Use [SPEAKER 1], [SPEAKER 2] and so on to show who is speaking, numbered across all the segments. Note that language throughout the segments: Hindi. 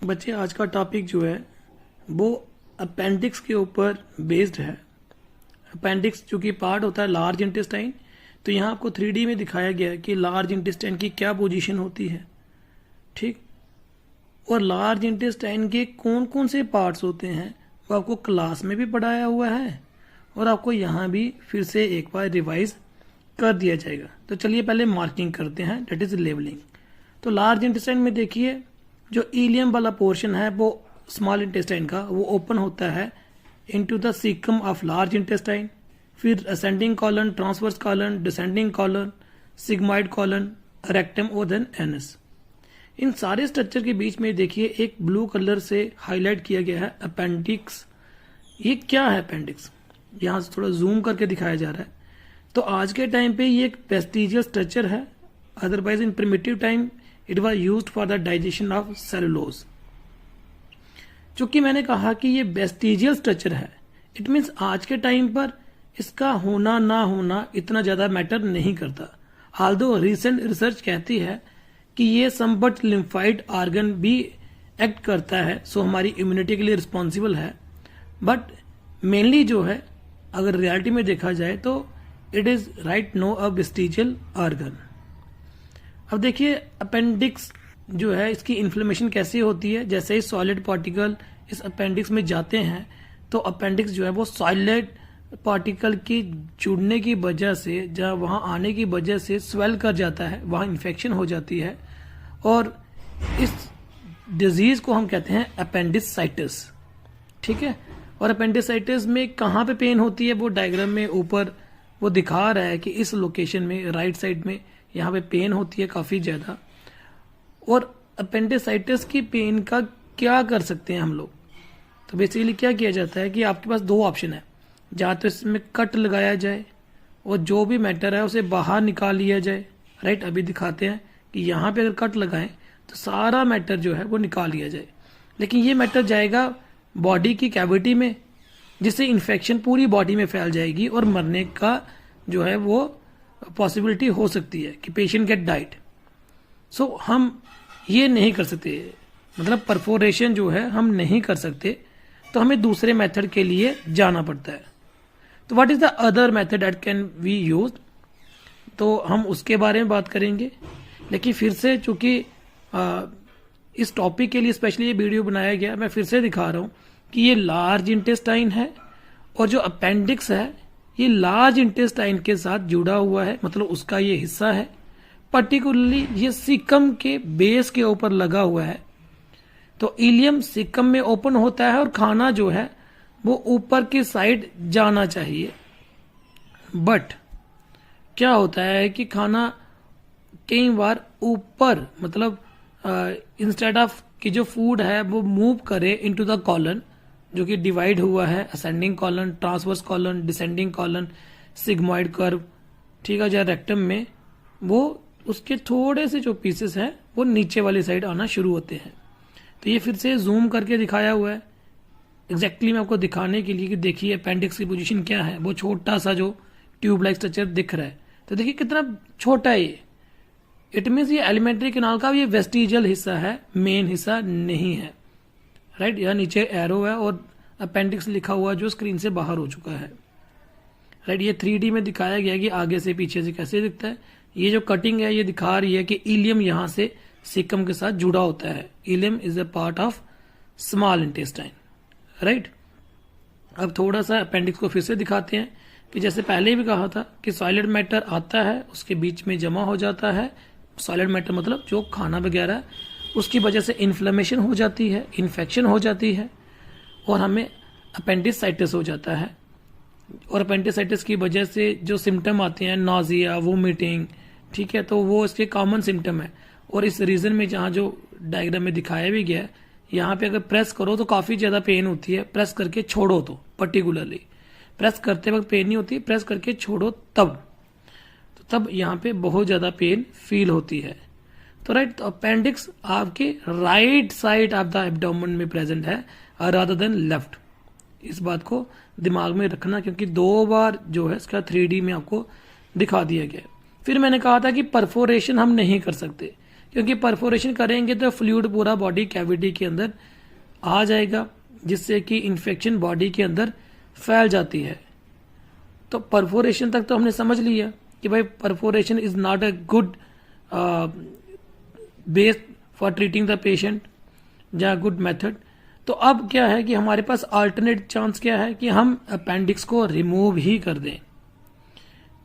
[SPEAKER 1] बच्चे आज का टॉपिक जो है वो अपेंडिक्स के ऊपर बेस्ड है। अपेंडिक्स जो कि पार्ट होता है लार्ज इंटेस्टाइन, तो यहाँ आपको 3D में दिखाया गया है कि लार्ज इंटेस्टाइन की क्या पोजीशन होती है, ठीक। और लार्ज इंटेस्टाइन के कौन कौन से पार्ट्स होते हैं वो आपको क्लास में भी पढ़ाया हुआ है और आपको यहाँ भी फिर से एक बार रिवाइज कर दिया जाएगा। तो चलिए पहले मार्किंग करते हैं, डेट इज लेवलिंग। तो लार्ज इंटेस्टाइन में देखिए जो इलियम वाला पोर्शन है वो स्मॉल इंटेस्टाइन का वो ओपन होता है into the cecum of large intestine, फिर ascending colon, transverse colon, descending colon, sigmoid colon, rectum और देन एनस। इन सारे स्ट्रक्चर के बीच में देखिए एक ब्लू कलर से हाईलाइट किया गया है अपेंडिक्स। ये क्या है अपेंडिक्स, यहाँ से थोड़ा जूम करके दिखाया जा रहा है। तो आज के टाइम पे ये एक वेस्टिजियल स्ट्रक्चर है, otherwise in primitive time it was used for the digestion of cellulose. चूंकि मैंने कहा कि ये वेस्टिजियल स्ट्रक्चर है, इट मीन्स आज के टाइम पर इसका होना ना होना इतना ज्यादा मैटर नहीं करता। ऑल्दो रिसेंट रिसर्च कहती है कि ये समबट लिम्फाइड ऑर्गन भी एक्ट करता है, सो हमारी इम्यूनिटी के लिए रिस्पॉन्सिबल है, बट मेनली जो है अगर रियलिटी में देखा जाए तो it is right no a vestigial organ. अब देखिए अपेंडिक्स जो है इसकी इन्फ्लेमेशन कैसे होती है। जैसे ही सॉलिड पार्टिकल इस अपेंडिक्स में जाते हैं तो अपेंडिक्स जो है वो सॉलिड पार्टिकल के जुड़ने की वजह से, जहाँ वहाँ आने की वजह से स्वेल कर जाता है, वहाँ इन्फेक्शन हो जाती है और इस डिजीज को हम कहते हैं अपेंडिसाइटिस, ठीक है। और अपेंडिसाइटिस में कहाँ पे पेन होती है वो डायग्राम में ऊपर वो दिखा रहा है कि इस लोकेशन में राइट साइड में यहाँ पे पेन होती है काफी ज्यादा। और अपेंडिसाइटिस की पेन का क्या कर सकते हैं हम लोग, तो बेसिकली क्या किया जाता है कि आपके पास दो ऑप्शन है, या तो इसमें कट लगाया जाए और जो भी मैटर है उसे बाहर निकाल लिया जाए, राइट। अभी दिखाते हैं कि यहाँ पे अगर कट लगाएं तो सारा मैटर जो है वो निकाल लिया जाए, लेकिन ये मैटर जाएगा बॉडी की कैविटी में, जिससे इन्फेक्शन पूरी बॉडी में फैल जाएगी और मरने का जो है वो पॉसिबिलिटी हो सकती है कि पेशेंट गेट डाइड। सो हम ये नहीं कर सकते, मतलब परफोरेशन जो है हम नहीं कर सकते, तो हमें दूसरे मेथड के लिए जाना पड़ता है। तो what is the other method that can we use, तो हम उसके बारे में बात करेंगे। लेकिन फिर से चूंकि इस टॉपिक के लिए स्पेशली ये वीडियो बनाया गया, मैं फिर से दिखा रहा हूं कि ये लार्ज इंटेस्टाइन है और जो अपेंडिक्स है ये लार्ज इंटेस्टाइन के साथ जुड़ा हुआ है, मतलब उसका ये हिस्सा है। पर्टिकुलरली ये सीकम के बेस के ऊपर लगा हुआ है। तो इलियम सीकम में ओपन होता है और खाना जो है वो ऊपर की साइड जाना चाहिए, बट क्या होता है कि खाना कई बार ऊपर, मतलब इंस्टेड ऑफ कि जो फूड है वो मूव करे इनटू द कॉलन, जो कि डिवाइड हुआ है ascending colon, transverse colon, descending colon, sigmoid curve, ठीक है। जहाँ रेक्टम में वो उसके थोड़े से जो पीसेस हैं वो नीचे वाली साइड आना शुरू होते हैं। तो ये फिर से जूम करके दिखाया हुआ है एग्जैक्टली मैं आपको दिखाने के लिए कि देखिए अपेंडिक्स की पोजीशन क्या है। वो छोटा सा जो ट्यूब लाइक स्ट्रक्चर दिख रहा है, तो देखिए कितना छोटा है ये। इट मीन्स ये एलिमेंट्री कैनाल का ये वेस्टिजियल हिस्सा है, मेन हिस्सा नहीं है, राइट। यहाँ नीचे एरो है और अपेंडिक्स लिखा हुआ जो स्क्रीन से बाहर हो चुका है, राइट। ये 3D में दिखाया गया कि आगे से पीछे से कैसे दिखता है। ये जो कटिंग है ये दिखा रही है कि इलियम यहाँ से सीकम के साथ जुड़ा होता है। Ilium is a part of small intestine, right. अब थोड़ा सा अपेंडिक्स को फिर से दिखाते हैं कि जैसे पहले भी कहा था कि सॉलिड मैटर आता है, उसके बीच में जमा हो जाता है। सॉलिड मैटर मतलब जो खाना वगैरह, उसकी वजह से इन्फ्लेमेशन हो जाती है, इन्फेक्शन हो जाती है और हमें अपेंडिसाइटिस हो जाता है। और अपेंडिसाइटिस की वजह से जो सिम्टम आते हैं, नॉजिया, वोमिटिंग, ठीक है, तो वो इसके कॉमन सिम्टम है। और इस रीजन में जहाँ जो डायग्राम में दिखाया भी गया है, यहाँ पे अगर प्रेस करो तो काफी ज्यादा पेन होती है, प्रेस करके छोड़ो तो पर्टिकुलरली, प्रेस करते वक्त पेन नहीं होती, प्रेस करके छोड़ो तब यहाँ पे बहुत ज्यादा पेन फील होती है। तो राइट, तो अपेंडिक्स आपके right side of the abdomen में प्रेजेंट है रादर देन लेफ्ट। इस बात को दिमाग में रखना, क्योंकि 2 बार जो है इसका 3D में आपको दिखा दिया गया। फिर मैंने कहा था कि परफोरेशन हम नहीं कर सकते, क्योंकि परफोरेशन करेंगे तो फ्लूइड पूरा बॉडी कैविटी के अंदर आ जाएगा, जिससे कि इन्फेक्शन बॉडी के अंदर फैल जाती है। तो परफोरेशन तक तो हमने समझ लिया कि भाई perforation is not a good base for treating the patient या गुड मेथड। तो अब क्या है कि हमारे पास अल्टरनेट चांस क्या है कि हम अपेंडिक्स को रिमूव ही कर दें।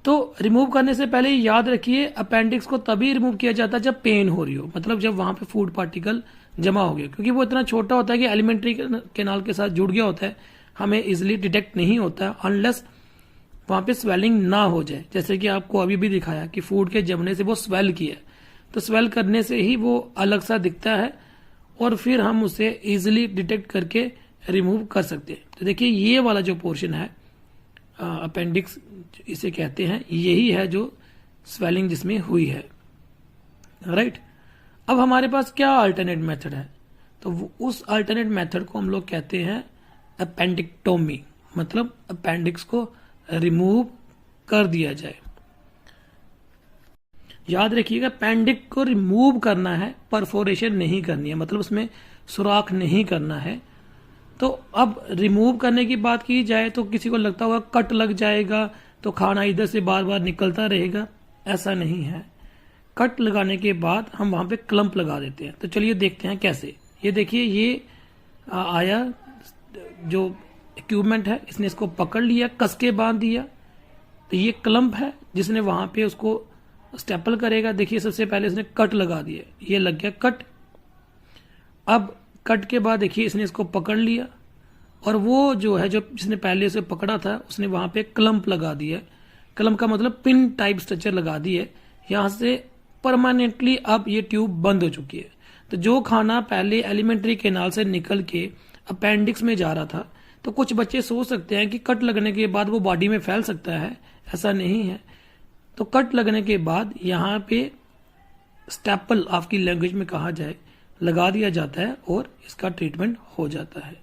[SPEAKER 1] तो रिमूव करने से पहले याद रखिए अपेंडिक्स को तभी रिमूव किया जाता है जब पेन हो रही हो, मतलब जब वहां पे फूड पार्टिकल जमा हो गया, क्योंकि वो इतना छोटा होता है कि एलिमेंट्री कैनाल के साथ जुड़ गया होता है, हमें इजिली डिटेक्ट नहीं होता अनलेस वहां पे स्वेलिंग ना हो जाए। जैसे कि आपको अभी भी दिखाया कि फूड के जमने से वो स्वेल किया, तो स्वेल करने से ही वो अलग सा दिखता है और फिर हम उसे इजिली डिटेक्ट करके रिमूव कर सकते हैं। तो देखिए ये वाला जो पोर्शन है अपेंडिक्स इसे कहते हैं, यही है जो स्वेलिंग जिसमें हुई है, राइट। अब हमारे पास क्या अल्टरनेट मेथड है, तो उस अल्टरनेट मेथड को हम लोग कहते हैं अपेंडिक्टोमी, मतलब अपेंडिक्स को रिमूव कर दिया जाए। याद रखिएगा अपेंडिक्स को रिमूव करना है, परफोरेशन नहीं करनी है, मतलब उसमें सुराख नहीं करना है। तो अब रिमूव करने की बात की जाए तो किसी को लगता होगा कट लग जाएगा तो खाना इधर से बार बार निकलता रहेगा, ऐसा नहीं है। कट लगाने के बाद हम वहां पे क्लम्प लगा देते हैं। तो चलिए देखते हैं कैसे। ये देखिए ये आया जो इक्विपमेंट है, इसने इसको पकड़ लिया, कस के बांध दिया, तो ये क्लम्प है जिसने वहां पे उसको स्टेपल करेगा। देखिए सबसे पहले इसने कट लगा दिया, ये लग गया कट। अब कट के बाद देखिए इसने इसको पकड़ लिया और वो जो है जो जिसने पहले उसे पकड़ा था उसने वहां पे क्लम्प लगा दिया। क्लम्प का मतलब पिन टाइप स्ट्रक्चर लगा दी है, यहां से परमानेंटली अब ये ट्यूब बंद हो चुकी है। तो जो खाना पहले एलिमेंट्री कैनाल से निकल के अपेंडिक्स में जा रहा था, तो कुछ बच्चे सोच सकते हैं कि कट लगने के बाद वो बॉडी में फैल सकता है, ऐसा नहीं है। तो कट लगने के बाद यहाँ पे स्टेपल आपकी लैंग्वेज में कहा जाए लगा दिया जाता है और इसका ट्रीटमेंट हो जाता है।